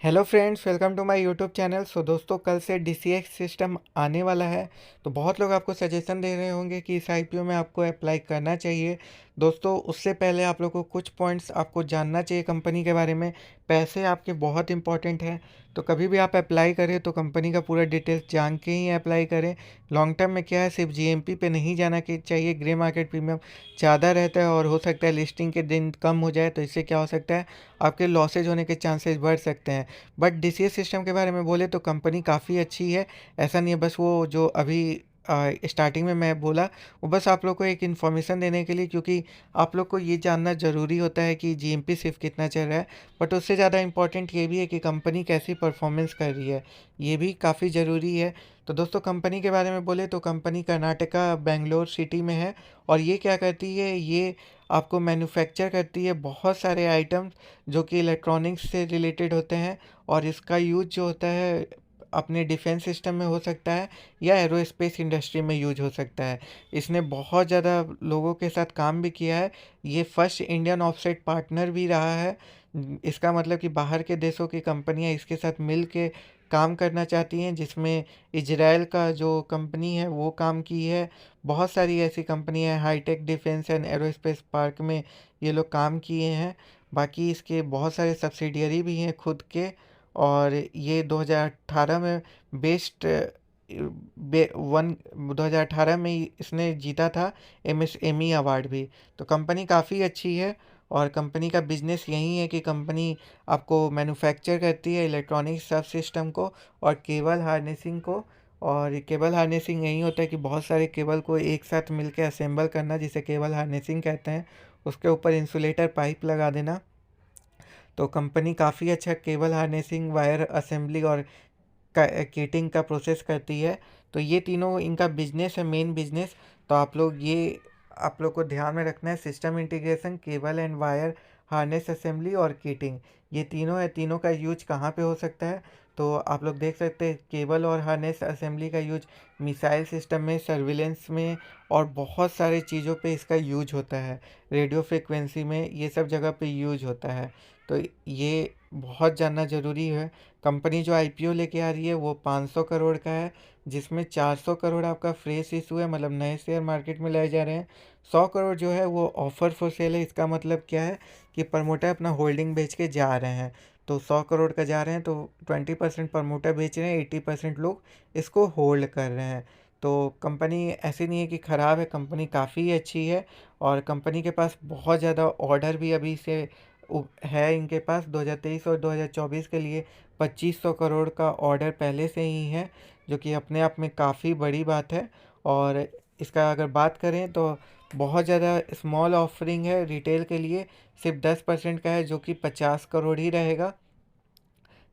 Hello friends, welcome to my YouTube channel. So दोस्तों, कल से डीसीएक्स सिस्टम आने वाला है। तो बहुत लोग आपको सजेशन दे रहे होंगे कि इस आईपीओ में आपको अप्लाई करना चाहिए। दोस्तों, उससे पहले आप लोग को कुछ पॉइंट्स आपको जानना चाहिए कंपनी के बारे में। पैसे आपके बहुत इंपॉर्टेंट हैं, तो कभी भी आप अप्लाई करें तो कंपनी का पूरा डिटेल्स जान के ही अप्लाई करें। लॉन्ग टर्म में क्या है, सिर्फ जीएमपी पे नहीं जाना चाहिए। ग्रे मार्केट प्रीमियम ज़्यादा रहता है और हो सकता है लिस्टिंग के दिन कम हो जाए, तो इससे क्या हो सकता है, आपके लॉसेज होने के चांसेस बढ़ सकते हैं। बट डीसीएस सिस्टम के बारे में बोले तो कंपनी काफ़ी अच्छी है। ऐसा नहीं है, बस वो जो अभी स्टार्टिंग में मैं बोला, वो बस आप लोग को एक इन्फॉर्मेशन देने के लिए, क्योंकि आप लोग को ये जानना ज़रूरी होता है कि जीएमपी सिर्फ कितना चल रहा है। बट उससे ज़्यादा इम्पोर्टेंट ये भी है कि कंपनी कैसी परफॉर्मेंस कर रही है, ये भी काफ़ी ज़रूरी है। तो दोस्तों, कंपनी के बारे में बोले तो कंपनी कर्नाटका बेंगलोर सिटी में है। और ये क्या करती है, ये आपको मैन्युफैक्चर करती है बहुत सारे आइटम्स जो कि इलेक्ट्रॉनिक्स से रिलेटेड होते हैं। और इसका यूज जो होता है अपने डिफेंस सिस्टम में हो सकता है या एरोस्पेस इंडस्ट्री में यूज हो सकता है। इसने बहुत ज़्यादा लोगों के साथ काम भी किया है। ये फर्स्ट इंडियन ऑफसेट पार्टनर भी रहा है। इसका मतलब कि बाहर के देशों की कंपनियां इसके साथ मिल के काम करना चाहती हैं, जिसमें इजराइल का जो कंपनी है वो काम की है। बहुत सारी ऐसी कंपनियां हैं, hi tech defence and aerospace park में ये लोग काम किए हैं। बाकी इसके बहुत सारे सब्सिडियरी भी हैं खुद के। और ये 2018 में बेस्ट वन 2018 में इसने जीता था एमएसएमई अवार्ड भी। तो कंपनी काफ़ी अच्छी है। और कंपनी का बिजनेस यही है कि कंपनी आपको मैन्युफैक्चर करती है इलेक्ट्रॉनिक सब सिस्टम को और केबल हार्नेसिंग को। और केबल हार्नेसिंग यही होता है कि बहुत सारे केबल को एक साथ मिलकर असेंबल करना, जिसे केबल हार्नेसिंग कहते हैं। उसके ऊपर इंसुलेटर पाइप लगा देना। तो कंपनी काफ़ी अच्छा केबल हार्नेसिंग, वायर असेंबली और किटिंग का प्रोसेस करती है। तो ये तीनों इनका बिजनेस है, मेन बिजनेस। तो आप लोग को ध्यान में रखना है, system integration, cable and wire, harness assembly और किटिंग, ये तीनों है। तीनों का यूज कहाँ पे हो सकता है, तो आप लोग देख सकते हैं केबल और हार्नेस असेंबली का यूज मिसाइल सिस्टम में, सर्विलेंस में और बहुत सारे चीज़ों पे इसका यूज होता है। रेडियो फ्रिक्वेंसी में, ये सब जगह पे यूज होता है। तो ये बहुत जानना ज़रूरी है। कंपनी जो आईपीओ लेके आ रही है वो 500 करोड़ का है, जिसमें 400 करोड़ आपका फ्रेश इशू है, मतलब नए शेयर मार्केट में लाए जा रहे हैं। 100 करोड़ जो है वो ऑफर फॉर सेल है। इसका मतलब क्या है कि प्रमोटर अपना होल्डिंग बेच के जा रहे हैं। तो 100 करोड़ का जा रहे हैं तो 20% प्रमोटर बेच रहे हैं, 80% लोग इसको होल्ड कर रहे हैं। तो कंपनी ऐसी नहीं है कि ख़राब है, कंपनी काफ़ी अच्छी है। और कंपनी के पास बहुत ज़्यादा ऑर्डर भी अभी से है इनके पास। 2023 और 2024 के लिए 2500 करोड़ का ऑर्डर पहले से ही है, जो कि अपने आप में काफ़ी बड़ी बात है। और इसका अगर बात करें तो बहुत ज़्यादा स्मॉल ऑफरिंग है रिटेल के लिए, सिर्फ 10% का है, जो कि 50 करोड़ ही रहेगा।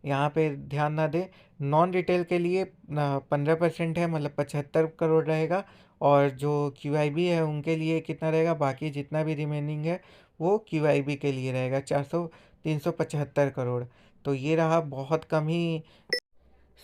यहाँ पे ध्यान ना दें। नॉन रिटेल के लिए 15% है, मतलब 75 करोड़ रहेगा। और जो क्यूआईबी है उनके लिए कितना रहेगा, बाकी जितना भी रिमेनिंग है वो क्यूआईबी के लिए रहेगा, 375 करोड़। तो ये रहा बहुत कम ही।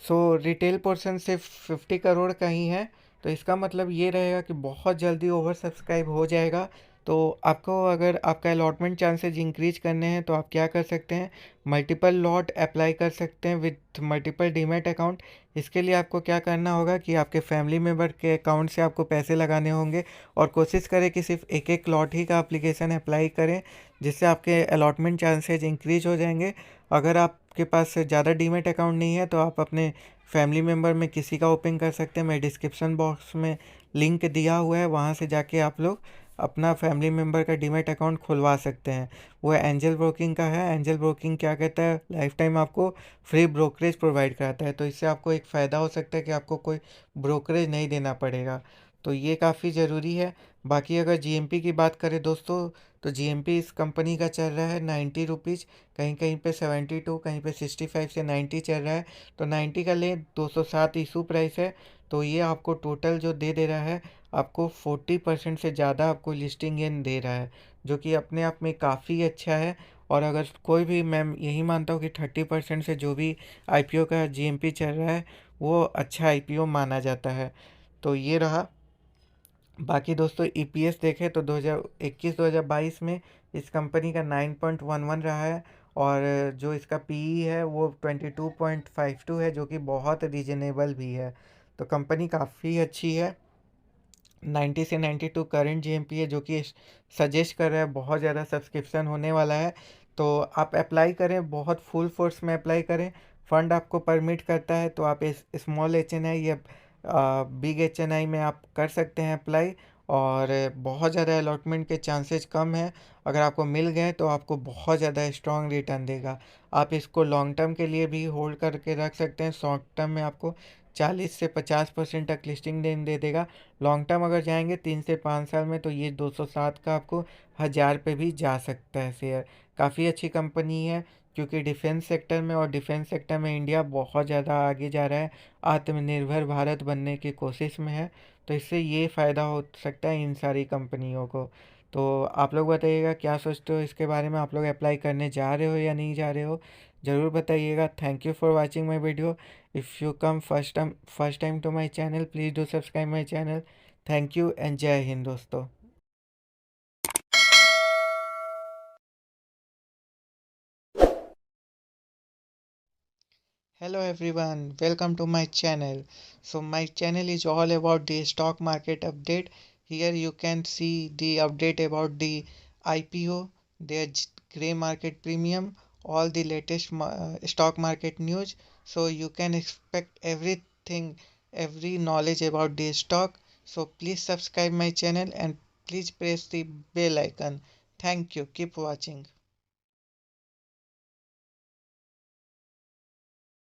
सो रिटेल पोर्शन सिर्फ 50 करोड़ का ही है। तो इसका मतलब ये रहेगा कि बहुत जल्दी ओवर सब्सक्राइब हो जाएगा। तो आपको अगर आपका अलॉटमेंट चांसेस इंक्रीज करने हैं तो आप क्या कर सकते हैं, मल्टीपल लॉट अप्लाई कर सकते हैं विथ मल्टीपल डीमैट अकाउंट। इसके लिए आपको क्या करना होगा कि आपके फैमिली मेम्बर के अकाउंट से आपको पैसे लगाने होंगे। और कोशिश करें कि सिर्फ एक एक लॉट ही का एप्लीकेशन अप्लाई करें, जिससे आपके अलॉटमेंट चांसेस इंक्रीज हो जाएंगे। अगर आपके पास ज़्यादा डीमैट अकाउंट नहीं है तो आप अपने फैमिली मेम्बर में किसी का ओपन कर सकते हैं। मैं डिस्क्रिप्शन बॉक्स में लिंक दिया हुआ है, वहाँ से जाके आप लोग अपना फैमिली मेम्बर का डीमैट अकाउंट खुलवा सकते हैं। वो एंजल ब्रोकिंग का है। एंजल ब्रोकिंग क्या कहता है, लाइफ टाइम आपको फ्री ब्रोकरेज प्रोवाइड कराता है। तो इससे आपको एक फ़ायदा हो सकता है कि आपको कोई ब्रोकरेज नहीं देना पड़ेगा। तो ये काफ़ी ज़रूरी है। बाकी अगर जीएमपी की बात करें दोस्तों, तो जीएमपी इस कंपनी का चल रहा है 90 रुपीज़, कहीं कहीं पे 72, कहीं पे 65 से 90 चल रहा है। तो 90 का लें, 207 इशू प्राइस है। तो ये आपको टोटल जो दे रहा है, आपको 40% से ज़्यादा आपको लिस्टिंग गेन दे रहा है, जो कि अपने आप में काफ़ी अच्छा है। और अगर कोई भी, मैं यही मानता हूँ कि 30% से जो भी आईपीओ का जीएमपी चल रहा है वो अच्छा आईपीओ माना जाता है। तो ये रहा। बाकी दोस्तों, ईपीएस देखें तो 2021-2022 में इस कंपनी का 9.11 रहा है। और जो इसका पीई है वो 22.52 है, जो कि बहुत रीजनेबल भी है। तो कंपनी काफ़ी अच्छी है। 90 से 92 करंट जीएमपी है, जो कि सजेस्ट कर रहा है बहुत ज़्यादा सब्सक्रिप्शन होने वाला है। तो आप अप्लाई करें, बहुत फुल फोर्स में अप्लाई करें। फंड आपको परमिट करता है तो आप इस स्मॉल एच एन आई या बिग एच एन आई में आप कर सकते हैं अप्लाई। और बहुत ज़्यादा अलॉटमेंट के चांसेस कम है। अगर आपको मिल गए तो आपको बहुत ज़्यादा स्ट्रॉन्ग रिटर्न देगा। आप इसको लॉन्ग टर्म के लिए भी होल्ड करके रख सकते हैं। शॉर्ट टर्म में आपको 40 से 50% तक लिस्टिंग दे देगा। लॉन्ग टर्म अगर जाएंगे 3 से 5 साल में, तो ये 207 का आपको 1000 पे भी जा सकता है शेयर। काफ़ी अच्छी कंपनी है, क्योंकि डिफेंस सेक्टर में, और डिफेंस सेक्टर में इंडिया बहुत ज़्यादा आगे जा रहा है, आत्मनिर्भर भारत बनने की कोशिश में है। तो इससे ये फ़ायदा हो सकता है इन सारी कंपनियों को। तो आप लोग बताइएगा क्या सोचते हो इसके बारे में, आप लोग अप्लाई करने जा रहे हो या नहीं जा रहे हो, ज़रूर बताइएगा। Thank you for watching my video. If you come first time to my channel, please do subscribe my channel. Thank you and जय हिंद दोस्तों। Hello everyone, welcome to my channel. So my channel is all about the stock market update. Here you can see the update about the IPO, their grey market premium, all the latest stock market news. So you can expect everything, every knowledge about the stock. So please subscribe my channel and please press the bell icon. Thank you. Keep watching.